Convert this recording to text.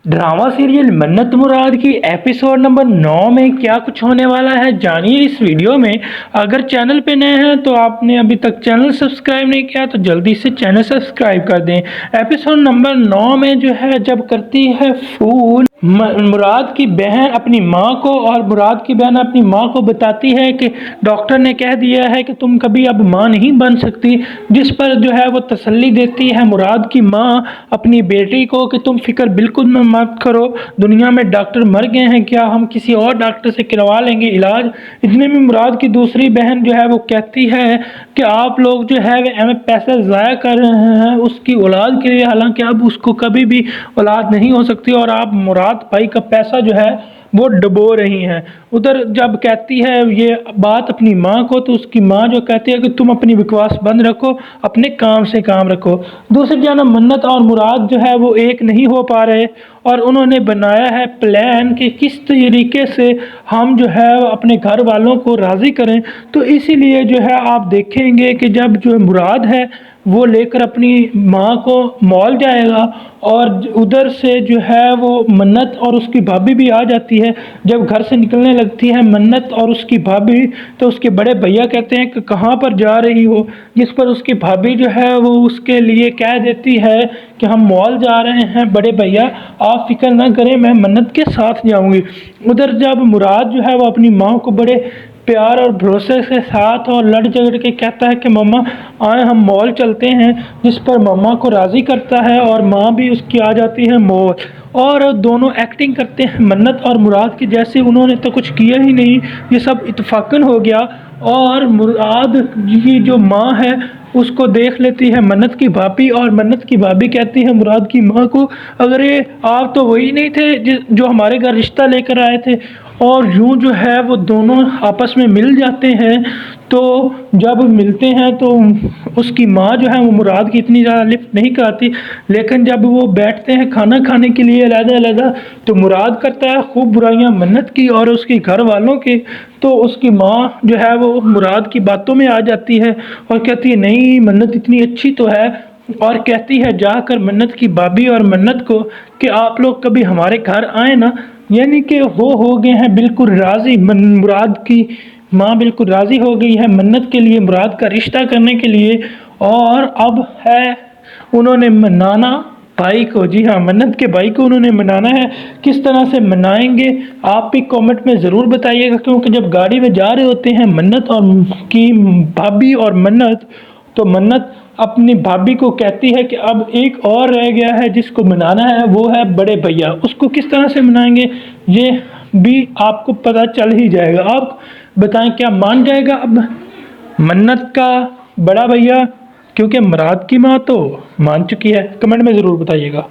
Drama serial मन्नत मुराद की episode number 9 में क्या कुछ होने वाला है जानिए इस वीडियो में। अगर चैनल पे नए हैं तो आपने अभी तक चैनल सब्सक्राइब नहीं किया तो जल्दी से चैनल सब्सक्राइब कर दें। एपिसोड नंबर 9 में जो है जब करती है फोन मुराद की बहन अपनी माँ को, और मुराद की बहन अपनी माँ को बताती है कि डॉक्टर ने कह दिया है कि तुम कभी अब माँ नहीं बन सकती, जिस पर जो है वो तसल्ली देती है मुराद की माँ अपनी बेटी को कि तुम फिक्र बिल्कुल मत करो, दुनिया में डॉक्टर मर गए हैं, क्या हम किसी और डॉक्टर से करवा लेंगे इलाज। इतने में मुराद की दूसरी बहन जो है वो कहती है कि आप लोग जो है हमें पैसा ज़ाया कर रहे हैं उसकी औलाद के लिए, हालांकि अब उसको कभी भी औलाद नहीं हो सकती और आप मुराद भाई का पैसा जो है वो डुबो रही हैं। उधर जब कहती है ये बात अपनी माँ को तो उसकी माँ जो कहती है कि तुम अपनी बकवास बंद रखो, अपने काम से काम रखो। दूसरी जानब मन्नत और मुराद जो है वो एक नहीं हो पा रहे और उन्होंने बनाया है प्लान कि किस तरीके से हम जो है अपने घर वालों को राज़ी करें। तो इसीलिए जो है आप देखेंगे कि जब जो मुराद है वो लेकर अपनी माँ को मॉल जाएगा और उधर से जो है वो मन्नत और उसकी भाभी भी आ जाती है। जब घर से निकलने लगती है मन्नत और उसकी भाभी तो उसके बड़े भैया कहते हैं कि कहाँ पर जा रही हो, जिस पर उसकी भाभी जो है वो उसके लिए कह देती है कि हम मॉल जा रहे हैं बड़े भैया, आप फिक्र ना करें मैं मन्नत के साथ जाऊंगी। उधर जब मुराद जो है वो अपनी माँ को बड़े प्यार और भरोसे के साथ और लड़ झगड़ के कहता है कि मम्मा आए हम मॉल चलते हैं, जिस पर मम्मा को राज़ी करता है और माँ भी उसकी आ जाती है मॉल, और दोनों एक्टिंग करते हैं मन्नत और मुराद की जैसे उन्होंने तो कुछ किया ही नहीं, ये सब इत्फाकन हो गया। और मुराद की जो माँ है उसको देख लेती है मन्नत की भाभी और मन्नत की भाभी कहती है मुराद की माँ को अगर ये आप तो वही नहीं थे जो हमारे घर रिश्ता लेकर आए थे। और यूं जो है वो दोनों आपस में मिल जाते हैं। तो जब मिलते हैं तो उसकी माँ जो है वो मुराद की इतनी ज़्यादा लिफ्ट नहीं कराती, लेकिन जब वो बैठते हैं खाना खाने के लिए अलग-अलग तो मुराद करता है खूब बुराइयां मन्नत की और उसके घर वालों की। तो उसकी माँ जो है वो मुराद की बातों में आ जाती है और कहती है नहीं मन्नत इतनी अच्छी तो है, और कहती है जाकर मन्नत की भाभी और मन्नत को कि आप लोग कभी हमारे घर आए ना, यानी कि वो हो गए हैं बिल्कुल राज़ी। मुराद की माँ बिल्कुल राज़ी हो गई है मन्नत के लिए, मुराद का रिश्ता करने के लिए। और अब है उन्होंने मनाना भाई को, जी हाँ मन्नत के भाई को उन्होंने मनाना है। किस तरह से मनाएंगे आप भी कमेंट में ज़रूर बताइएगा, क्योंकि जब गाड़ी में जा रहे होते हैं मन्नत और की भाभी और मन्नत, तो मन्नत अपनी भाभी को कहती है कि अब एक और रह गया है जिसको मनाना है, वो है बड़े भैया। उसको किस तरह से मनाएंगे ये भी आपको पता चल ही जाएगा। आप बताएं क्या मान जाएगा अब मन्नत का बड़ा भैया, क्योंकि मुराद की माँ तो मान चुकी है। कमेंट में ज़रूर बताइएगा।